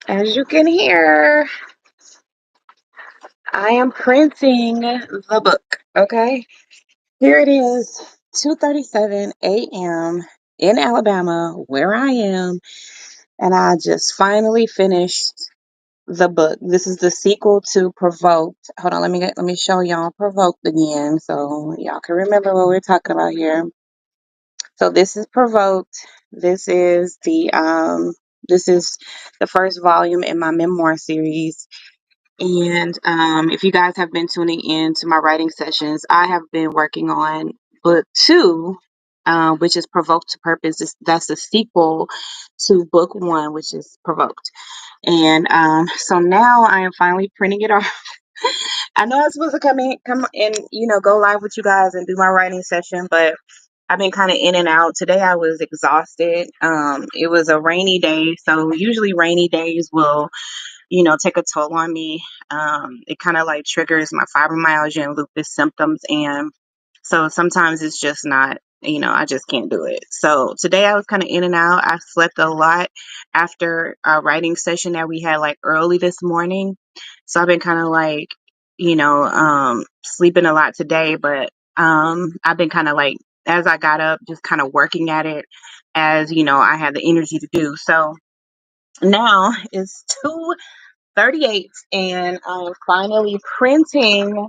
As you can hear, I am printing the book. Okay, here it is, 2:37 a.m. in Alabama, where I am, and I just finally finished the book. This is the sequel to Provoked. Hold on, let me show y'all Provoked again, so y'all can remember what we're talking about here. So this is Provoked. This is the first volume in my memoir series. And if you guys have been tuning in to my writing sessions, I have been working on book two, which is Provoked to Purpose. That's the sequel to book one, which is Provoked. And so now I am finally printing it off. I know I'm supposed to come in, go live with you guys and do my writing session, but I've been kind of in and out. Today I was exhausted. It was a rainy day, so usually rainy days will take a toll on me. It kind of like triggers my fibromyalgia and lupus symptoms. And so sometimes it's just not, I just can't do it. So today I was kind of in and out. I slept a lot after a writing session that we had like early this morning. So I've been kind of like, sleeping a lot today, but I've been kind of like, as I got up, just kind of working at it as, I had the energy to do. So now it's 2:38 and I'm finally printing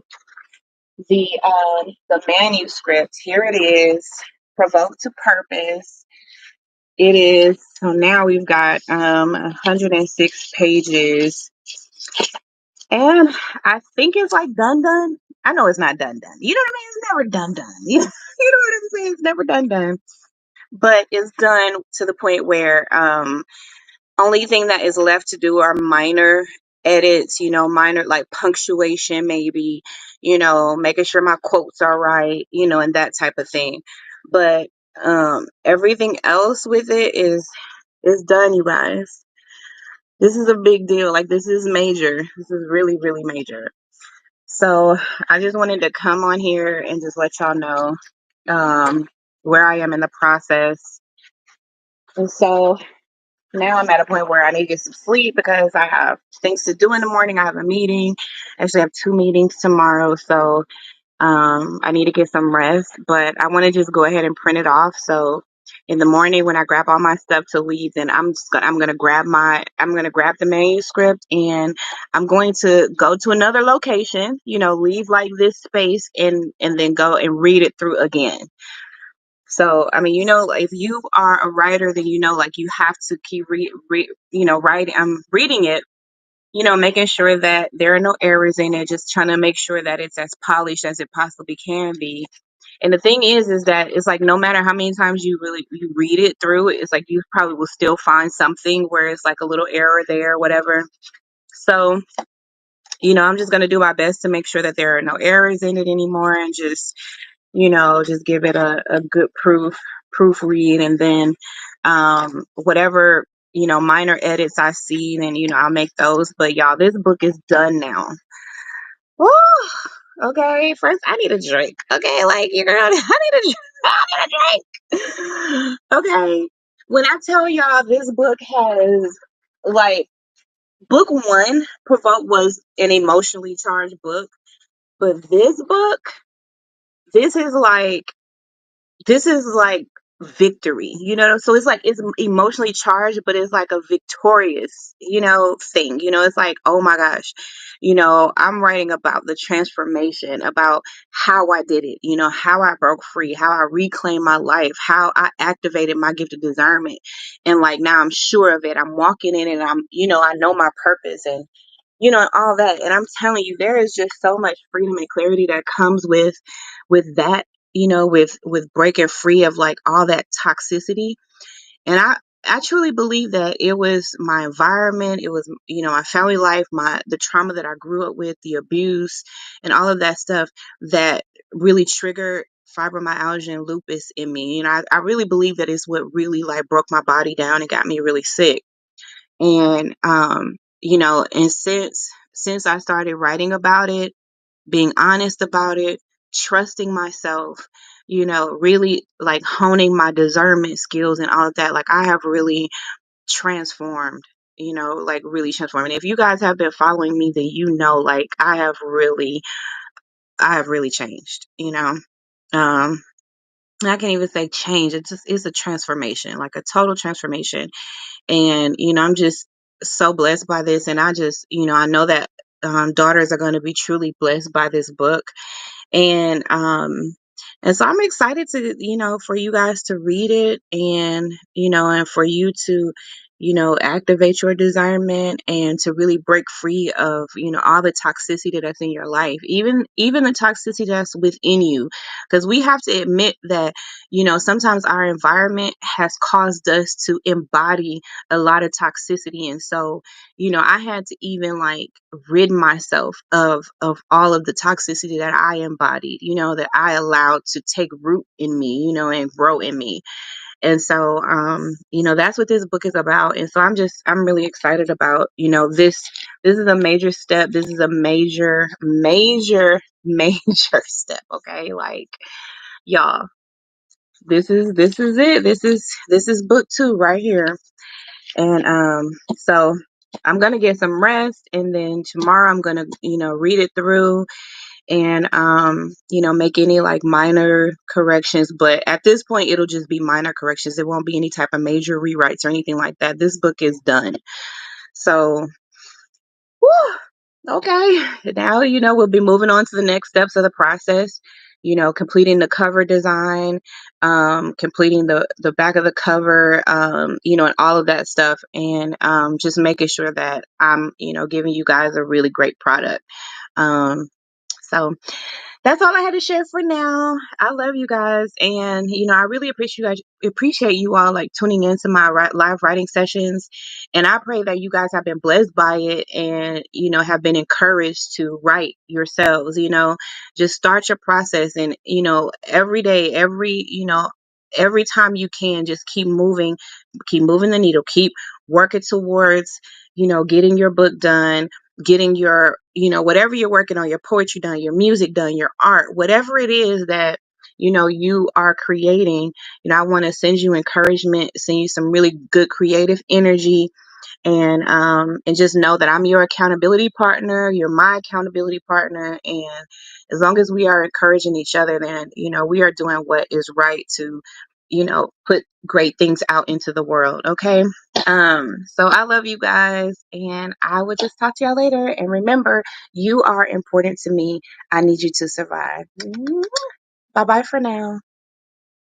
the manuscript. Here it is, Provoked to Purpose. It is, so now we've got 106 pages, and I think it's like done. I know it's not done. You know what I mean? It's never done. You know what I'm saying? It's never done. But it's done to the point where only thing that is left to do are minor edits, minor like punctuation, maybe, making sure my quotes are right, and that type of thing. But everything else with it is done, you guys. This is a big deal. Like, this is major. This is really, really major. So I just wanted to come on here and just let y'all know where I am in the process. And so now I'm at a point where I need to get some sleep because I have things to do in the morning. I have a meeting. Actually, I have two meetings tomorrow, so I need to get some rest. But I want to just go ahead and print it off. So in the morning, when I grab all my stuff to leave, then I'm gonna grab the manuscript, and I'm going to go to another location. Leave like this space, and then go and read it through again. So, I mean, if you are a writer, then like you have to keep writing. I'm reading it, making sure that there are no errors in it. Just trying to make sure that it's as polished as it possibly can be. And the thing is that it's like no matter how many times you read it through, it's like you probably will still find something where it's like a little error there, whatever. So, I'm just gonna do my best to make sure that there are no errors in it anymore, and just give it a good proofread, and then whatever minor edits I see, then I'll make those. But y'all, this book is done now. Woo! Okay, first I need a drink. Okay, like I need a drink. I need a drink. Okay, when I tell y'all this book has like book one, Provoke, was an emotionally charged book, but this is like this is like victory, so it's like it's emotionally charged, but it's like a victorious thing. It's like, oh my gosh, I'm writing about the transformation, about how I did it, how I broke free, how I reclaimed my life, how I activated my gift of discernment, and like now I'm sure of it, I'm walking in it, I'm I know my purpose, and all that. And I'm telling you, there is just so much freedom and clarity that comes with that, with breaking free of like all that toxicity. And I truly believe that it was my environment, it was, my family life, the trauma that I grew up with, the abuse and all of that stuff that really triggered fibromyalgia and lupus in me. I really believe that it's what really like broke my body down and got me really sick. And and since I started writing about it, being honest about it, trusting myself, really like honing my discernment skills and all of that, like I have really transformed. like really transformed. And if you guys have been following me, then like I have really changed, I can't even say change. It's a transformation, like a total transformation. And, I'm just so blessed by this. And I know that daughters are going to be truly blessed by this book. And so I'm excited to, for you guys to read it, and for you to, activate your discernment and to really break free of, all the toxicity that's in your life, even the toxicity that's within you. Because we have to admit that, sometimes our environment has caused us to embody a lot of toxicity. And so, I had to even like rid myself of all of the toxicity that I embodied, that I allowed to take root in me, and grow in me. And so, that's what this book is about. And so I'm really excited about, this is a major step. This is a major, major, major step. Okay. Like, y'all, this is it. This is book 2 right here. And so I'm gonna get some rest, and then tomorrow I'm gonna, read it through, and make any like minor corrections. But at this point, it'll just be minor corrections. It won't be any type of major rewrites or anything like that. This book is done. So, whew, okay. Now, we'll be moving on to the next steps of the process. Completing the cover design, completing the back of the cover, and all of that stuff, and just making sure that I'm, giving you guys a really great product. So that's all I had to share for now. I love you guys, and I really appreciate you all like tuning into my live writing sessions, and I pray that you guys have been blessed by it, and have been encouraged to write yourselves. Just start your process, and every day, every time you can, just keep moving the needle, keep working towards getting your book done, getting your, whatever you're working on, your poetry done, your music done, your art, whatever it is that, you are creating. I want to send you encouragement, send you some really good creative energy, and just know that I'm your accountability partner. You're my accountability partner. And as long as we are encouraging each other, then, we are doing what is right to, put great things out into the world. Okay. So I love you guys, and I will just talk to y'all later. And remember, you are important to me. I need you to survive. Bye bye for now.